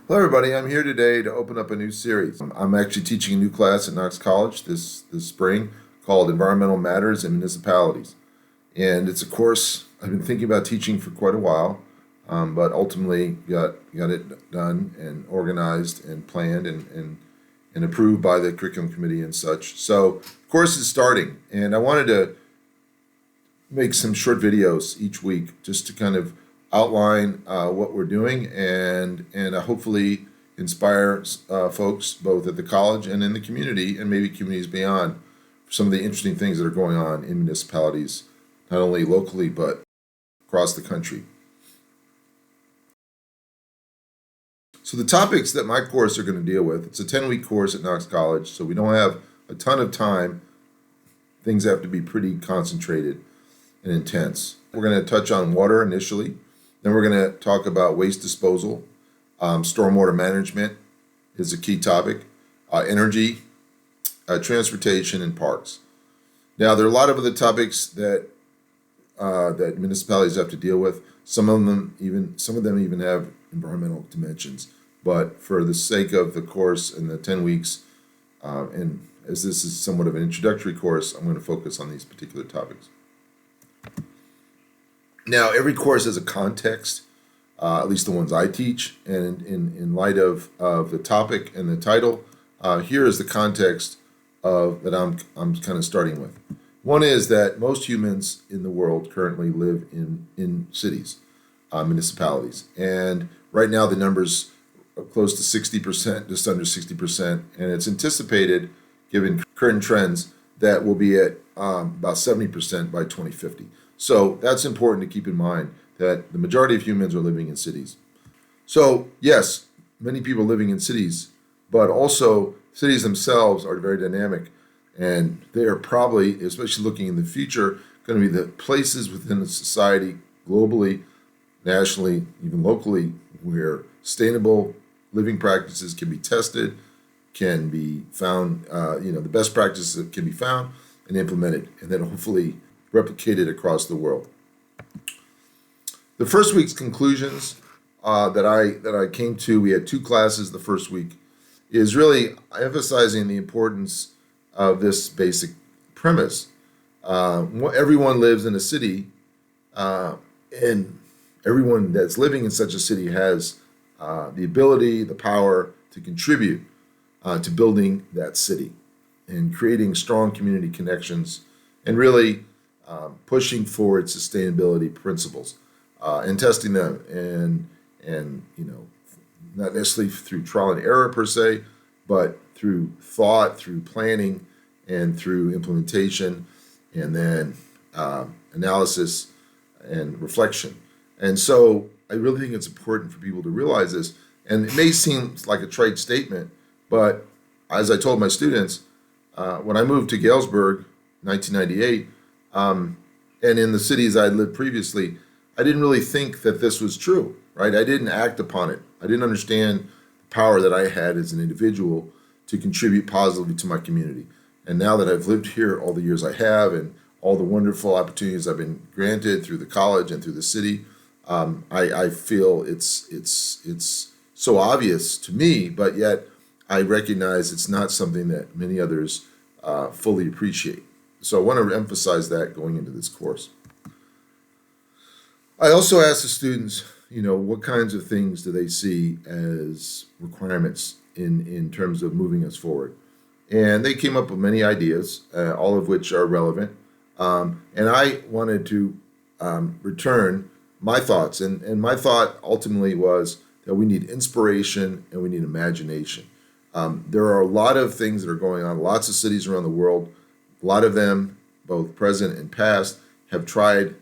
Hello, everybody. I'm here today to open up a new series. I'm actually teaching a new class at Knox College this spring called Environmental Matters in Municipalities. And it's a course I've been thinking about teaching for quite a while, but ultimately got it done and organized and planned and approved by the curriculum committee and such. So, the course is starting, and I wanted to make some short videos each week just to kind of outline what we're doing and hopefully inspire folks both at the college and in the community and maybe communities beyond for some of the interesting things that are going on in municipalities, not only locally but across the country. So the topics that my course are going to deal with, it's a 10-week course at Knox College, so we don't have a ton of time. Things have to be pretty concentrated and intense. We're going to touch on water initially. Then we're going to talk about waste disposal. Stormwater management is a key topic. Energy, transportation, and parks. Now, there are a lot of other topics that municipalities have to deal with. Some of them even have environmental dimensions. But for the sake of the course and the 10 weeks, and as this is somewhat of an introductory course, I'm going to focus on these particular topics. Now, every course has a context, at least the ones I teach, and in light of the topic and the title, here is the context that I'm kind of starting with. One is that most humans in the world currently live in cities, municipalities, and right now the numbers are close to 60%, just under 60%, and it's anticipated, given current trends, that we'll be at about 70% by 2050. So that's important to keep in mind, that the majority of humans are living in cities. So yes, many people are living in cities, but also cities themselves are very dynamic, and they are probably, especially looking in the future, going to be the places within the society, globally, nationally, even locally, where sustainable living practices can be tested, can be found, the best practices that can be found and implemented, and then hopefully replicated across the world. The first week's conclusions that I came to, we had two classes the first week, is really emphasizing the importance of this basic premise. Everyone lives in a city, and everyone that's living in such a city has the ability, the power to contribute to building that city and creating strong community connections and really pushing forward sustainability principles and testing them and not necessarily through trial and error per se, but through thought, through planning, and through implementation, and then analysis and reflection. And so I really think it's important for people to realize this. And it may seem like a trite statement, but as I told my students, when I moved to Galesburg, 1998, and in the cities I had lived previously, I didn't really think that this was true, right? I didn't act upon it. I didn't understand the power that I had as an individual to contribute positively to my community. And now that I've lived here all the years I have and all the wonderful opportunities I've been granted through the college and through the city, I feel it's so obvious to me, but yet I recognize it's not something that many others fully appreciate. So I want to emphasize that going into this course. I also asked the students, what kinds of things do they see as requirements in terms of moving us forward? And they came up with many ideas, all of which are relevant. And I wanted to return my thoughts. And my thought ultimately was that we need inspiration and we need imagination. There are a lot of things that are going on, lots of cities around the world. A lot of them, both present and past, have tried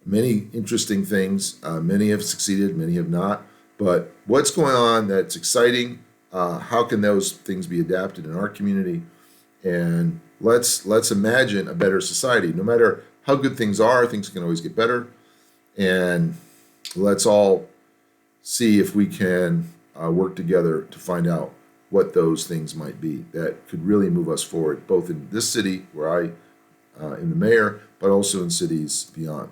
many interesting things. Many have succeeded, many have not. But what's going on that's exciting? How can those things be adapted in our community? And let's imagine a better society. No matter how good things are, things can always get better. And let's all see if we can work together to find out what those things might be that could really move us forward, both in this city where I am the mayor, but also in cities beyond.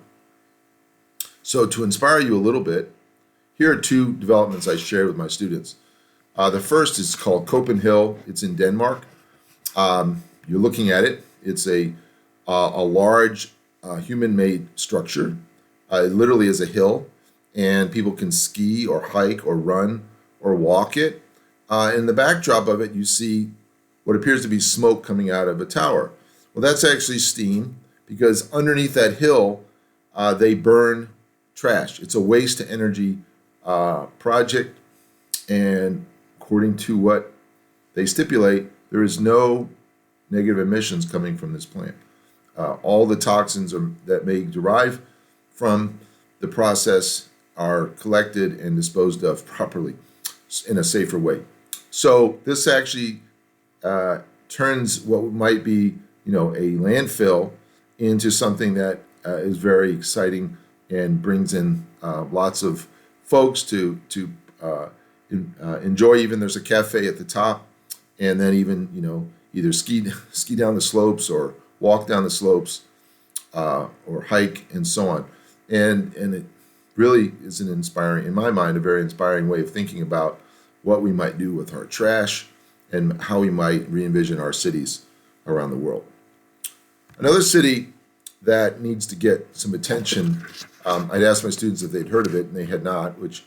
So to inspire you a little bit, here are two developments I shared with my students. The first is called Copenhagen. It's in Denmark. You're looking at it. It's a large human-made structure. It literally is a hill, and people can ski or hike or run or walk it. In the backdrop of it, you see what appears to be smoke coming out of a tower. Well, that's actually steam, because underneath that hill, they burn trash. It's a waste to energy project, and according to what they stipulate, there is no negative emissions coming from this plant. All the toxins that may derive from the process are collected and disposed of properly in a safer way. So this actually turns what might be, a landfill into something that is very exciting and brings in lots of folks to enjoy. Even there's a cafe at the top, and then even either ski down the slopes or walk down the slopes or hike and so on. And it really is in my mind, a very inspiring way of thinking about what we might do with our trash and how we might re-envision our cities around the world. Another city that needs to get some attention, I'd asked my students if they'd heard of it, and they had not, which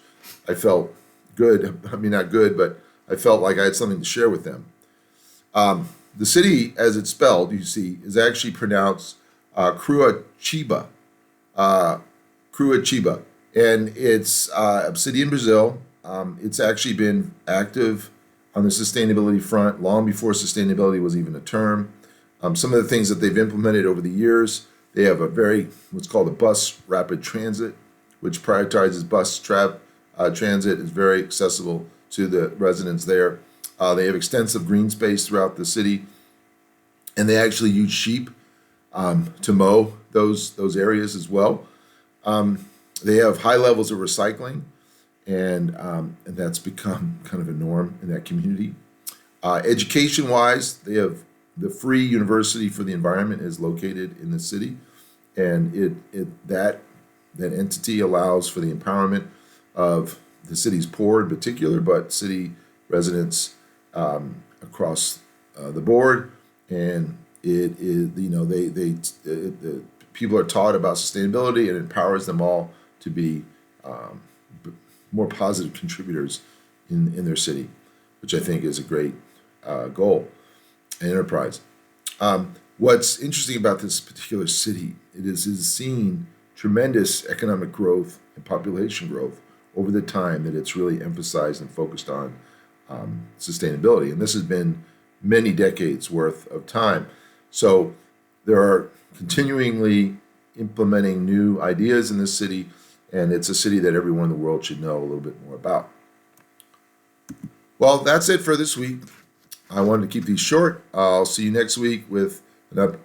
I felt good. I mean, not good, but I felt like I had something to share with them. The city, as it's spelled, you see, is actually pronounced Curitiba. Curitiba. And it's a city in Brazil. It's actually been active on the sustainability front long before sustainability was even a term. Some of the things that they've implemented over the years, they have what's called a bus rapid transit, which prioritizes bus transit, is very accessible to the residents there. They have extensive green space throughout the city, and they actually use sheep to mow those areas as well. They have high levels of recycling, and that's become kind of a norm in that community. Education-wise, they have the free university for the environment is located in the city, and that entity allows for the empowerment of the city's poor in particular, but city residents across the board. And it is, the people are taught about sustainability, and it empowers them all to be more positive contributors in their city, which I think is a great goal and enterprise. What's interesting about this particular city, it is seeing tremendous economic growth and population growth over the time that it's really emphasized and focused on sustainability. And this has been many decades worth of time. So there are continually implementing new ideas in this city, and it's a city that everyone in the world should know a little bit more about. Well, that's it for this week. I wanted to keep these short. I'll see you next week with an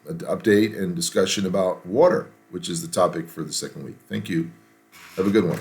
update and discussion about water, which is the topic for the second week. Thank you. Have a good one.